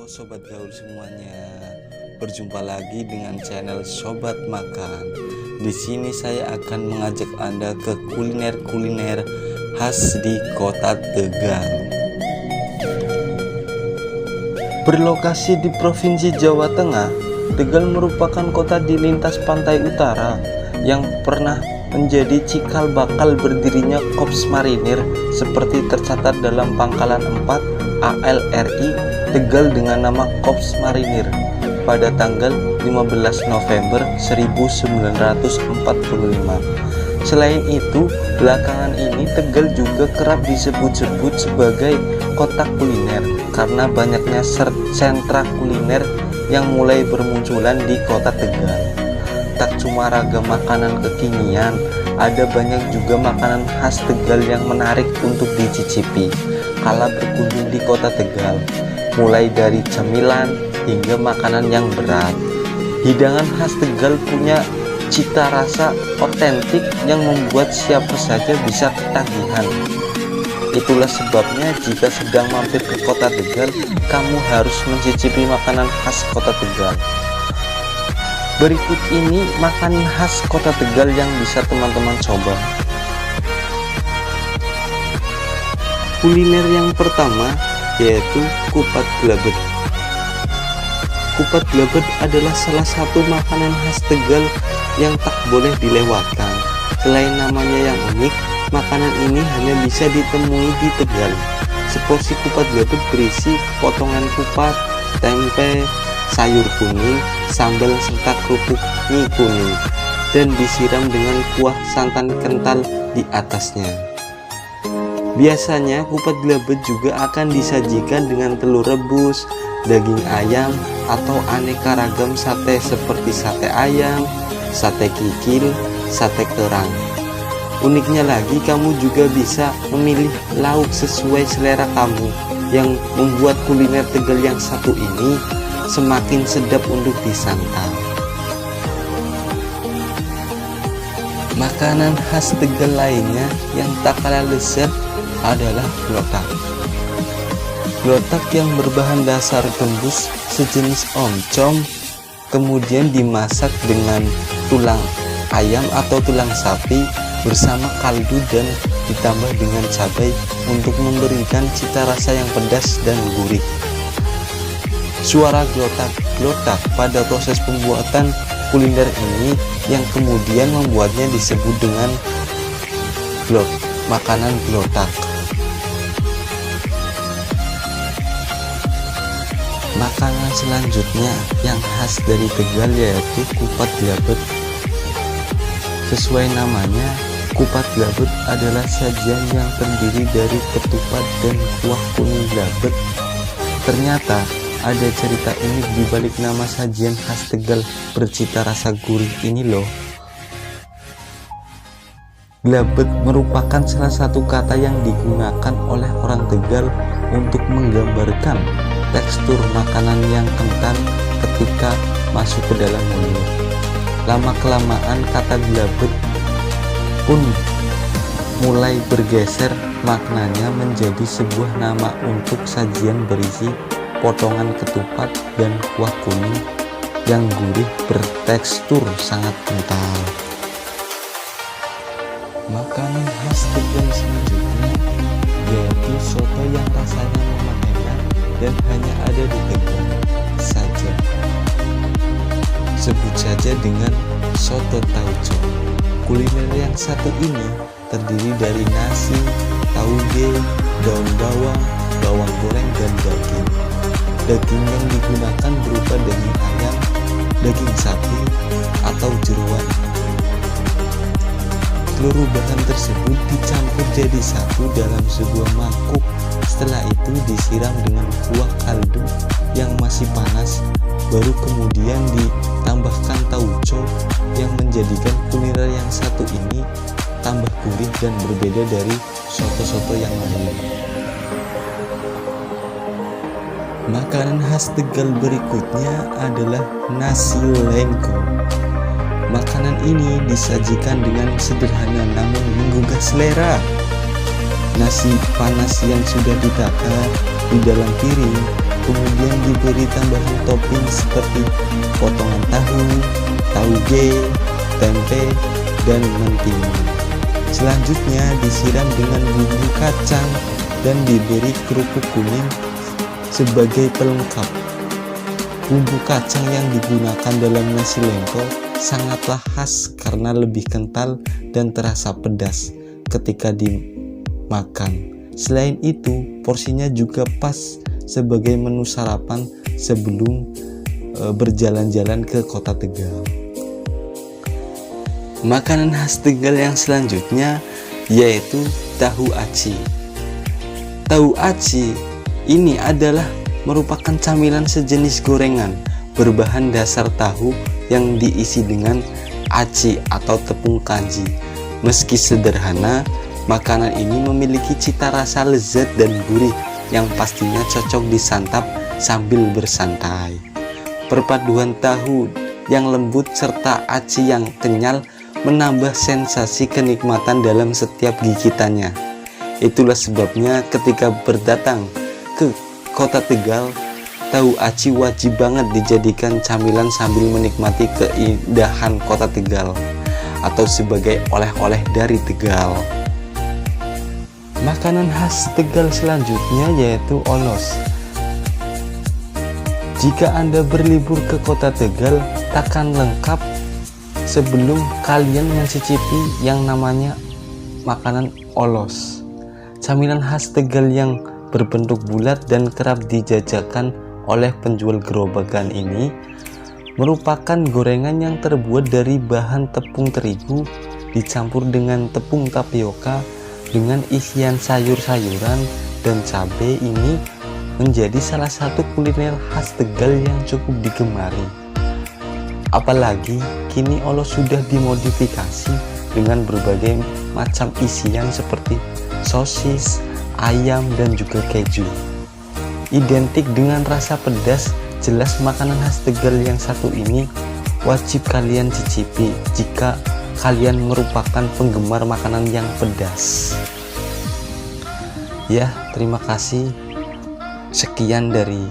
Halo Sobat Gaul semuanya, berjumpa lagi dengan channel Sobat Makan. Di sini saya akan mengajak Anda ke kuliner-kuliner khas di Kota Tegal. Berlokasi di Provinsi Jawa Tengah, Tegal merupakan kota di lintas pantai utara yang pernah menjadi cikal bakal berdirinya Korps Marinir seperti tercatat dalam Pangkalan 4 ALRI Tegal dengan nama Korps Marinir pada tanggal 15 November 1945. Selain itu, belakangan ini Tegal juga kerap disebut-sebut sebagai kota kuliner karena banyaknya sentra kuliner yang mulai bermunculan di kota Tegal. Tak cuma ragam makanan kekinian, ada banyak juga makanan khas Tegal yang menarik untuk dicicipi kala berkunjung di kota Tegal, mulai dari camilan hingga makanan yang berat. Hidangan khas Tegal punya cita rasa otentik yang membuat siapa saja bisa ketagihan. Itulah sebabnya jika sedang mampir ke kota Tegal, kamu harus mencicipi makanan khas kota Tegal. Berikut ini makanan khas kota Tegal yang bisa teman-teman coba. Kuliner yang pertama yaitu kupat glabet. Kupat glabet adalah salah satu makanan khas Tegal yang tak boleh dilewatkan. Selain namanya yang unik, makanan ini hanya bisa ditemui di Tegal. Seporsi kupat glabet berisi potongan kupat, tempe, sayur kuning, sambal serta kerupuk mie kuning, dan disiram dengan kuah santan kental di atasnya. Biasanya kupat glabet juga akan disajikan dengan telur rebus, daging ayam, atau aneka ragam sate seperti sate ayam, sate kikil, sate kerang. Uniknya lagi, kamu juga bisa memilih lauk sesuai selera kamu yang membuat kuliner Tegal yang satu ini semakin sedap untuk disantap. Makanan khas Tegal lainnya yang tak kalah lezat adalah glotak. Glotak yang berbahan dasar gembus sejenis oncom kemudian dimasak dengan tulang ayam atau tulang sapi bersama kaldu dan ditambah dengan cabai untuk memberikan cita rasa yang pedas dan gurih. Suara glotak pada proses pembuatan kuliner ini yang kemudian membuatnya disebut dengan makanan glotak. Makanan selanjutnya yang khas dari Tegal yaitu kupat glabet. Sesuai namanya, kupat glabet adalah sajian yang terdiri dari ketupat dan kuah kuning glabet. Ternyata ada cerita unik di balik nama sajian khas Tegal bercita rasa gurih ini loh. Glabet merupakan salah satu kata yang digunakan oleh orang Tegal untuk menggambarkan tekstur makanan yang kental ketika masuk ke dalam mulut. Lama-kelamaan kata glabet pun mulai bergeser maknanya menjadi sebuah nama untuk sajian berisi potongan ketupat dan kuah kuning yang gurih bertekstur sangat kental. Makanan khas Tegal selanjutnya yaitu soto yang rasanya memang enak dan hanya ada di Tegal saja. Sebut saja dengan soto tauco. Kuliner yang satu ini terdiri dari nasi, tauge, daun bawang, bawang goreng, dan daging. Daging yang digunakan berupa daging ayam, daging sapi, atau jeruan. Seluruh bahan tersebut dicampur jadi satu dalam sebuah mangkuk. Setelah itu disiram dengan kuah kaldu yang masih panas, baru kemudian ditambahkan tauco yang menjadikan kuliner yang satu ini tambah gurih dan berbeda dari soto-soto yang lain. Makanan khas Tegal berikutnya adalah nasi lengko. Makanan ini disajikan dengan sederhana namun menggugah selera. Nasi panas yang sudah ditata di dalam piring kemudian diberi tambahan topping seperti potongan tahu, tauge, tempe, dan mentimun. Selanjutnya disiram dengan bumbu kacang dan diberi kerupuk kuning sebagai pelengkap. Bumbu kacang yang digunakan dalam nasi lengko sangatlah khas karena lebih kental dan terasa pedas ketika dimakan. Selain itu, porsinya juga pas sebagai menu sarapan sebelum berjalan-jalan ke kota Tegal. Makanan khas Tegal yang selanjutnya yaitu tahu aci. Tahu aci ini adalah merupakan camilan sejenis gorengan berbahan dasar tahu yang diisi dengan aci atau tepung kanji. Meski sederhana, makanan ini memiliki cita rasa lezat dan gurih yang pastinya cocok disantap sambil bersantai. Perpaduan tahu yang lembut serta aci yang kenyal menambah sensasi kenikmatan dalam setiap gigitannya. Itulah sebabnya ketika berdatang ke kota Tegal, tahu aci wajib banget dijadikan camilan sambil menikmati keindahan kota Tegal atau sebagai oleh-oleh dari Tegal. Makanan khas Tegal selanjutnya yaitu olos. Jika Anda berlibur ke kota Tegal, takkan lengkap sebelum kalian mencicipi yang namanya makanan olos. Camilan khas Tegal yang berbentuk bulat dan kerap dijajakan oleh penjual gerobakan ini merupakan gorengan yang terbuat dari bahan tepung terigu dicampur dengan tepung tapioka dengan isian sayur-sayuran dan cabai. Ini menjadi salah satu kuliner khas Tegal yang cukup digemari. Apalagi kini olos sudah dimodifikasi dengan berbagai macam isian seperti sosis, ayam, dan juga keju. Identik dengan rasa pedas, jelas makanan khas Tegal yang satu ini wajib kalian cicipi jika kalian merupakan penggemar makanan yang pedas. Ya, terima kasih. Sekian dari